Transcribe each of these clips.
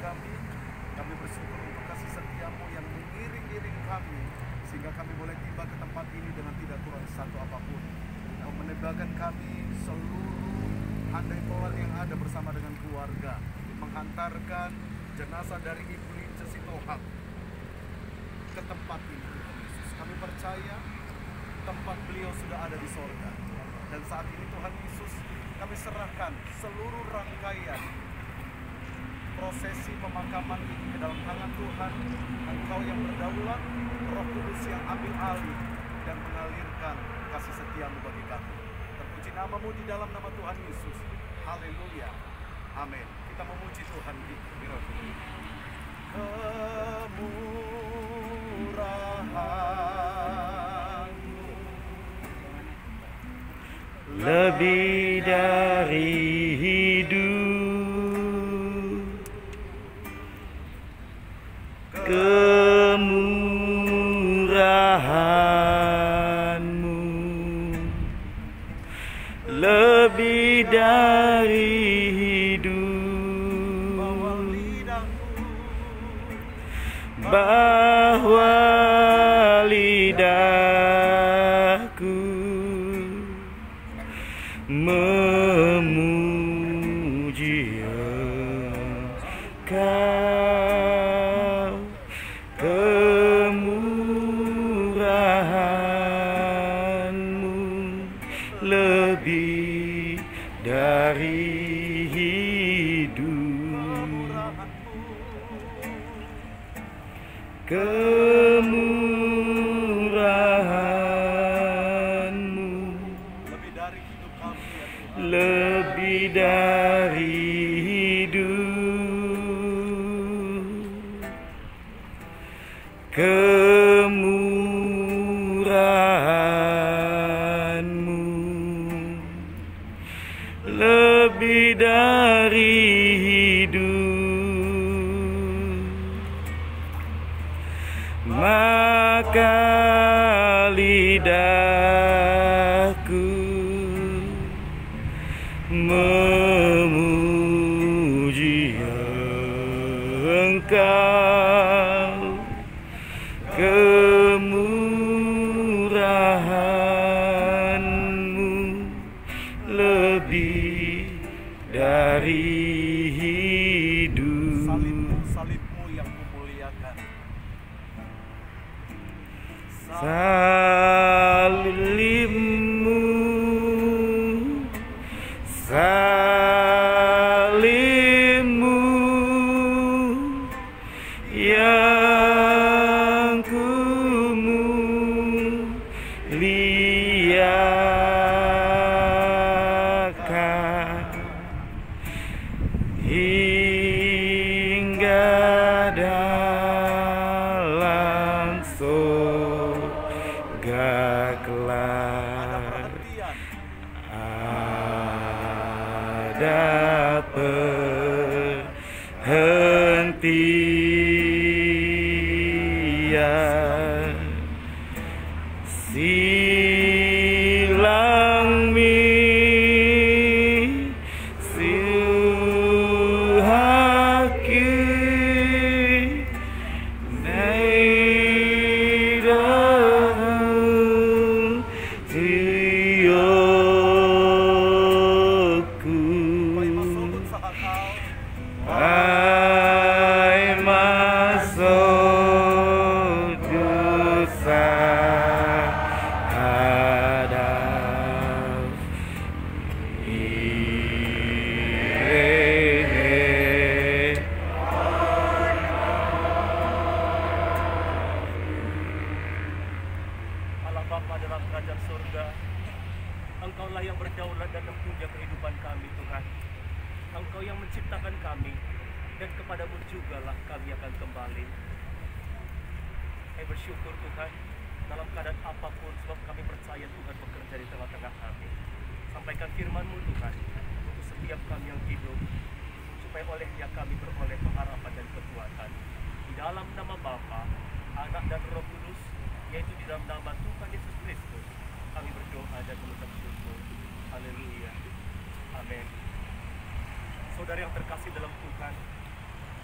kami. Kami bersyukur untuk kasih setiamu yang mengiring-iring kami, sehingga kami boleh tiba ke tempat ini dengan tidak kurang satu apapun. Kau menegakkan kami seluruh handai tolan yang ada bersama dengan keluarga, menghantarkan jenazah dari Ibu Lince Sitohang ke tempat ini, Tuhan Yesus. Kami percaya tempat beliau sudah ada di sorga. Dan saat ini Tuhan Yesus, kami serahkan seluruh rangkaian prosesi pemakaman ini ke dalam tangan Tuhan. Engkau yang berdaulat, Roh Kudus yang ambil alih dan mengalirkan kasih setiamu bagi kami. Terpuji namamu di dalam nama Tuhan Yesus. Haleluya. Amin. Kita memuji Tuhan di kemurahan-Mu lebih dari hidup, kemurahan-Mu lebih dari hidup, bahwa lidahku memuji Engkau, kemurahan-Mu lebih dari hidup, kemurahan-Mu lebih dari hidup, kemurahan-Mu lebih dari hidup, maka lidahku memuji Engkau, kemurahan-Mu lebih dari hidup. Salib-Mu yang memuliakan. Salib-Mu, salib-Mu yang kumuliakan hingga dalam surga kelak. Ada perhentian, silang mi suhaki naidan tiyoku ay masuk dosa hadap irene. Allah Bapa dalam kerajaan surga, Engkaulah yang berdaulat dan mempunyai kehidupan kami, Tuhan. Engkau yang menciptakan kami, dan kepadamu jugalah kami akan kembali. Kami bersyukur Tuhan, dalam keadaan apapun, sebab kami percaya Tuhan bekerja di tengah-tengah kami. Sampaikan firman-Mu Tuhan, untuk setiap kami yang hidup, supaya olehnya kami beroleh pengharapan dan kekuatan. Di dalam nama Bapa, Anak dan Roh Kudus, yaitu di dalam nama Tuhan Yesus Kristus, kami berdoa dan mengucap syukur. Haleluya. Amin. Saudara yang terkasih dalam Tuhan,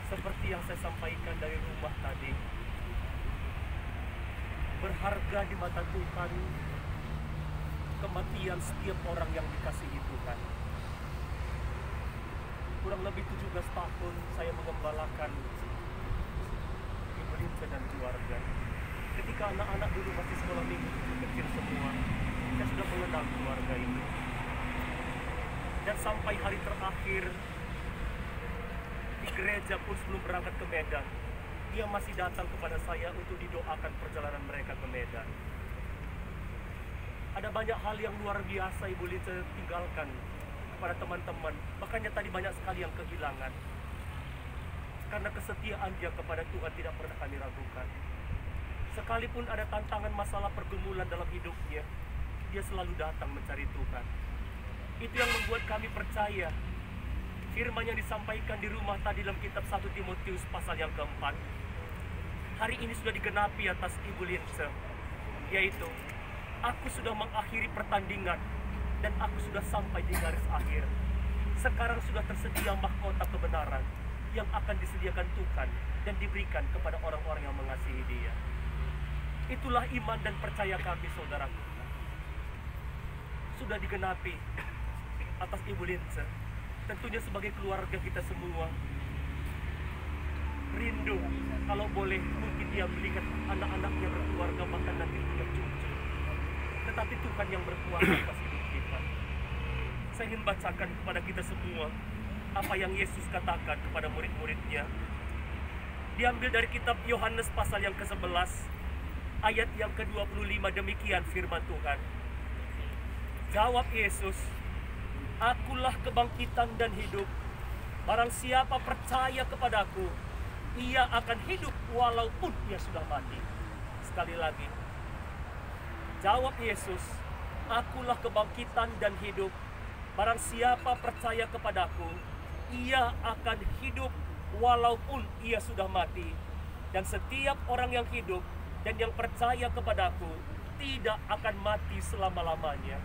Seperti yang saya sampaikan dari rumah tadi, berharga di mata Tuhan kematian setiap orang yang dikasihi Tuhan. Kurang lebih 17 tahun saya mengembalakan Ibu Lince dan keluarga. Ketika anak-anak dulu masih sekolah minggu kecil semua, saya sudah mengenal keluarga ini. Dan sampai hari terakhir di gereja pun sebelum berangkat ke Medan, dia masih datang kepada saya untuk didoakan perjalanan mereka ke Medan. Ada banyak hal yang luar biasa Ibu Lince tinggalkan kepada teman-teman. Makanya tadi banyak sekali yang kehilangan. Karena kesetiaan dia kepada Tuhan tidak pernah kami ragukan. Sekalipun ada tantangan masalah pergumulan dalam hidupnya, dia selalu datang mencari Tuhan. Itu yang membuat kami percaya firman yang disampaikan di rumah tadi dalam kitab 1 Timotius pasal yang keempat hari ini sudah digenapi atas Ibu Lince, yaitu aku sudah mengakhiri pertandingan dan aku sudah sampai di garis akhir. Sekarang sudah tersedia mahkota kebenaran yang akan disediakan Tuhan dan diberikan kepada orang-orang yang mengasihi Dia. Itulah iman dan percaya kami, saudaraku. Sudah digenapi atas Ibu Lince. Tentunya sebagai keluarga kita semua rindu kalau boleh mungkin dia melihat anak-anaknya berkeluarga, bahkan nanti punya cucu. Tetapi Tuhan yang berkuasa atas hidup kita. Saya ingin bacakan kepada kita semua apa yang Yesus katakan kepada murid-muridnya. Diambil dari kitab Yohanes pasal yang ke-11 ayat yang ke-25. Demikian firman Tuhan. Jawab Yesus, akulah kebangkitan dan hidup. Barang siapa percaya kepadaku, ia akan hidup walaupun ia sudah mati. Sekali lagi, jawab Yesus, akulah kebangkitan dan hidup. Barang siapa percaya kepadaku, ia akan hidup walaupun ia sudah mati. Dan setiap orang yang hidup dan yang percaya kepadaku tidak akan mati selama-lamanya.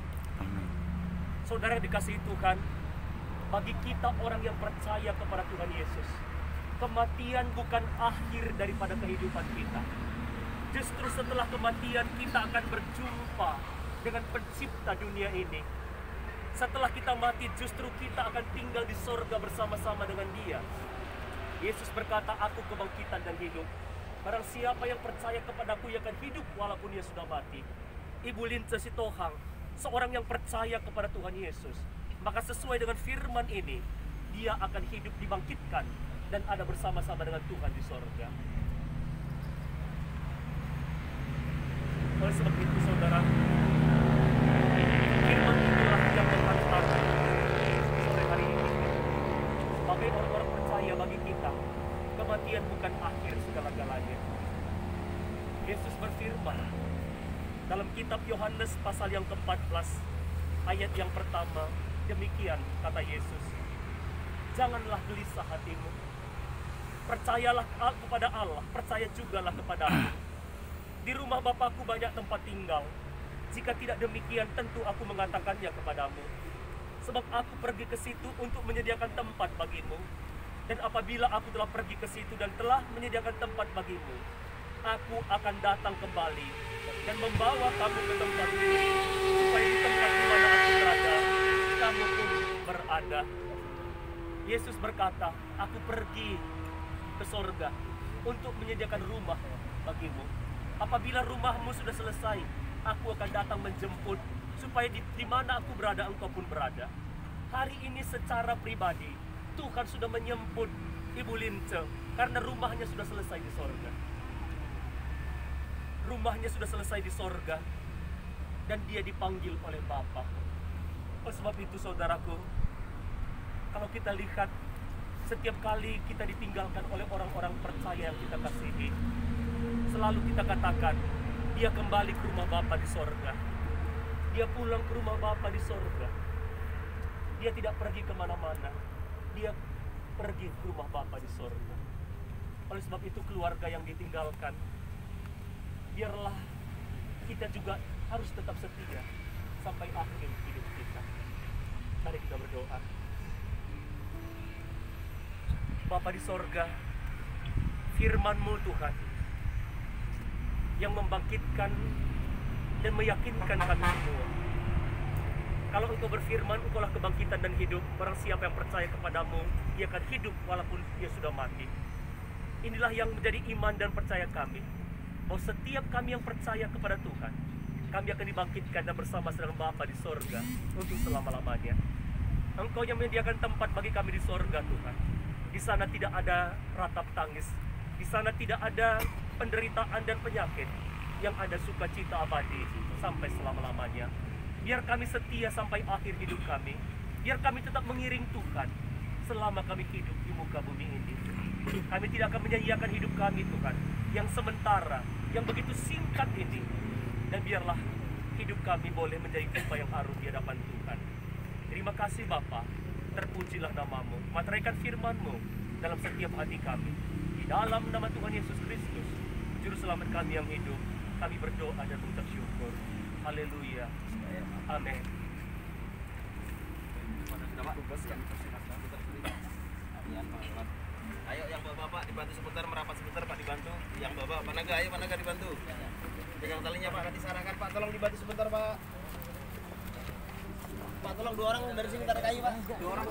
Saudara dikasihi Tuhan, bagi kita orang yang percaya kepada Tuhan Yesus, kematian bukan akhir daripada kehidupan kita. Justru setelah kematian kita akan berjumpa dengan pencipta dunia ini. Setelah kita mati, justru kita akan tinggal di sorga bersama-sama dengan Dia. Yesus berkata, aku kebangkitan dan hidup. Barang siapa yang percaya kepadaku, ia akan hidup walaupun ia sudah mati. Ibu Lince Sitohang, seorang yang percaya kepada Tuhan Yesus, maka sesuai dengan firman ini, dia akan hidup dibangkitkan dan ada bersama-sama dengan Tuhan di sorga. Oleh sebab itu, saudara, firman itulah yang menghantar sore hari ini. Sebagai orang-orang percaya, bagi kita, kematian bukan akhir segala-galanya. Yesus berfirman dalam kitab Yohanes pasal yang ke-14 ayat yang pertama, demikian kata Yesus, janganlah gelisah hatimu, percayalah kepada Allah, percaya jugalah kepada aku. Di rumah Bapakku banyak tempat tinggal. Jika tidak demikian, tentu aku mengatakannya kepadamu. Sebab aku pergi ke situ untuk menyediakan tempat bagimu. Dan apabila aku telah pergi ke situ dan telah menyediakan tempat bagimu, aku akan datang kembali dan membawa kamu ke tempat ini, supaya di tempat di mana aku berada, kamu pun berada. Yesus berkata, aku pergi ke sorga untuk menyediakan rumah bagimu. Apabila rumahmu sudah selesai, aku akan datang menjemput, supaya di mana aku berada, engkau pun berada. Hari ini secara pribadi, Tuhan sudah menyemput Ibu Lince, karena rumahnya sudah selesai di sorga. Rumahnya sudah selesai di sorga, dan dia dipanggil oleh Bapa. Oleh sebab itu, saudaraku, kalau kita lihat, setiap kali kita ditinggalkan oleh orang-orang percaya yang kita kasihi, selalu kita katakan, dia kembali ke rumah Bapa di sorga. Dia pulang ke rumah Bapa di sorga. Dia tidak pergi kemana-mana. Dia pergi ke rumah Bapa di sorga. Oleh sebab itu, keluarga yang ditinggalkan, biarlah kita juga harus tetap setia sampai akhir hidup kita. Mari kita berdoa. Bapa di sorga, firman-Mu Tuhan yang membangkitkan dan meyakinkan kami semua. Kalau Engkau berfirman, Engkaulah kebangkitan dan hidup. Barang siapa yang percaya kepadamu, ia akan hidup walaupun dia sudah mati. Inilah yang menjadi iman dan percaya kami, bahwa setiap kami yang percaya kepada Tuhan, kami akan dibangkitkan dan bersama dengan Bapa di sorga untuk selama-lamanya. Engkau yang menyediakan tempat bagi kami di sorga, Tuhan. Di sana tidak ada ratap tangis, di sana tidak ada penderitaan dan penyakit, yang ada sukacita abadi sampai selama-lamanya. Biar kami setia sampai akhir hidup kami. Biar kami tetap mengiring Tuhan selama kami hidup di muka bumi ini. Kami tidak akan menyanyiakan hidup kami, Tuhan, yang sementara, yang begitu singkat ini. Dan biarlah hidup kami boleh menjadi upah yang harum di hadapan Tuhan. Terima kasih Bapa, terpujilah nama-Mu, materaikan firman-Mu dalam setiap hati kami. Di dalam nama Tuhan Yesus Kristus, Juru Selamat kami yang hidup, kami berdoa dan mengucap syukur. Haleluya. Amin. Ayo yang bapak dibantu sebentar, merapat sebentar Pak, dibantu. Yang bapak Panaga, ayo Panaga dibantu. Pegang talinya Pak, nanti sarangkan Pak, tolong dibantu sebentar Pak. Pak, tolong 2 orang dari sini tarik kayu Pak. 2 orang.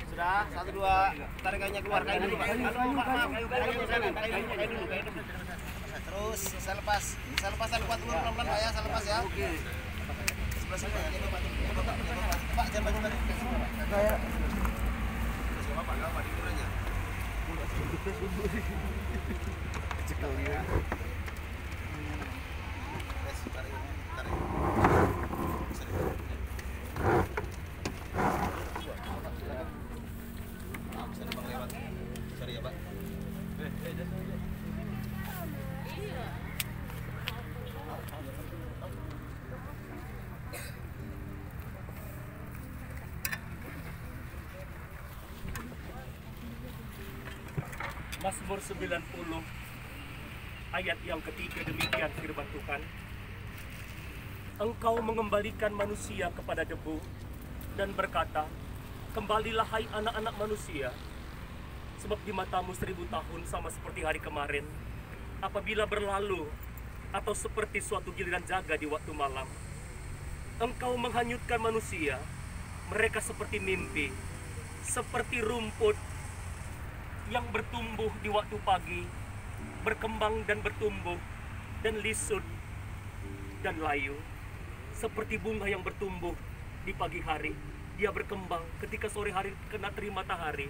Sudah, 1, 2, tarik kayunya keluar. Kayu dulu Pak. Halo Pak, maaf, kayu sana, kayu dulu. Terus saya lepas kuat dulu pelan-pelan Pak ya, saya lepas ya. Oke. Sebelah sini ya Bapak. Pak, jangan balik. Saya. Siapa Pak? Enggak Pak, tidur aja. Cekal dia. Tarik. Bisa Bang lewat. Sorry ya Pak. Mazmur 90 ayat yang ketiga, demikian firman Tuhan. Engkau mengembalikan manusia kepada debu dan berkata, kembalilah hai anak-anak manusia, sebab di matamu 1000 tahun sama seperti hari kemarin, apabila berlalu, atau seperti suatu giliran jaga di waktu malam. Engkau menghanyutkan manusia, mereka seperti mimpi, seperti rumput yang bertumbuh di waktu pagi, berkembang dan bertumbuh, dan lisut dan layu. Seperti bunga yang bertumbuh di pagi hari, dia berkembang ketika sore hari kena terik matahari,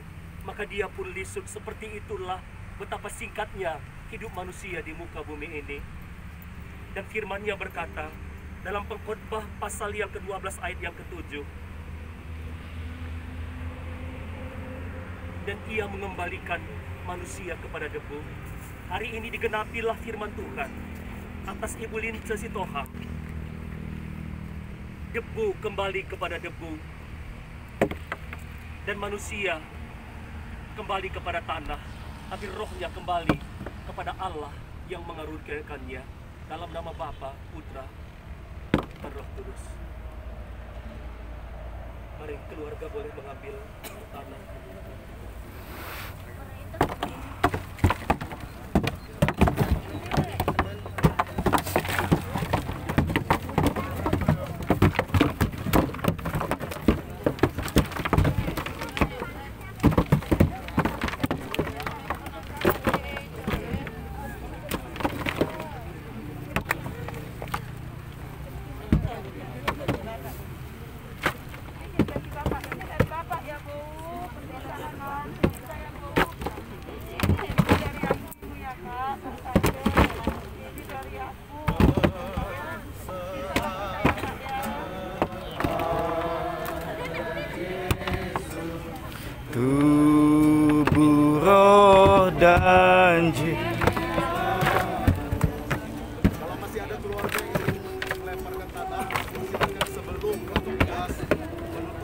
maka dia pun lisut. Seperti itulah betapa singkatnya hidup manusia di muka bumi ini. Dan firman-Nya berkata dalam Pengkhotbah pasal yang ke-12 ayat yang ke-7, dan ia mengembalikan manusia kepada debu. Hari ini digenapilah firman Tuhan atas Ibu Lince Sitohang. Debu kembali kepada debu, dan manusia kembali kepada tanah, tapi rohnya kembali kepada Allah yang mengaruniakannya. Dalam nama Bapa, Putra, dan Roh Kudus. Mari keluarga boleh mengambil tanah. Tubuh, roh, dan jiwa. Kalau masih ada keluarga yang ingin melemparkan tanah, silakan sebelum petugas menutup.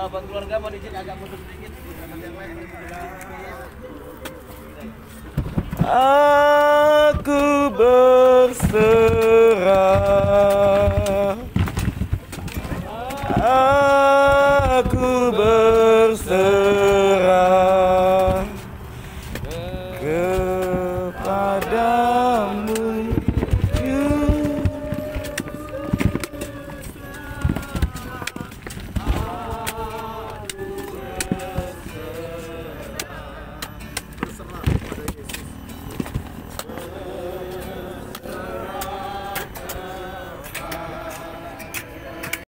buat keluarga mau izin agak mundur sedikit. Aku berserah.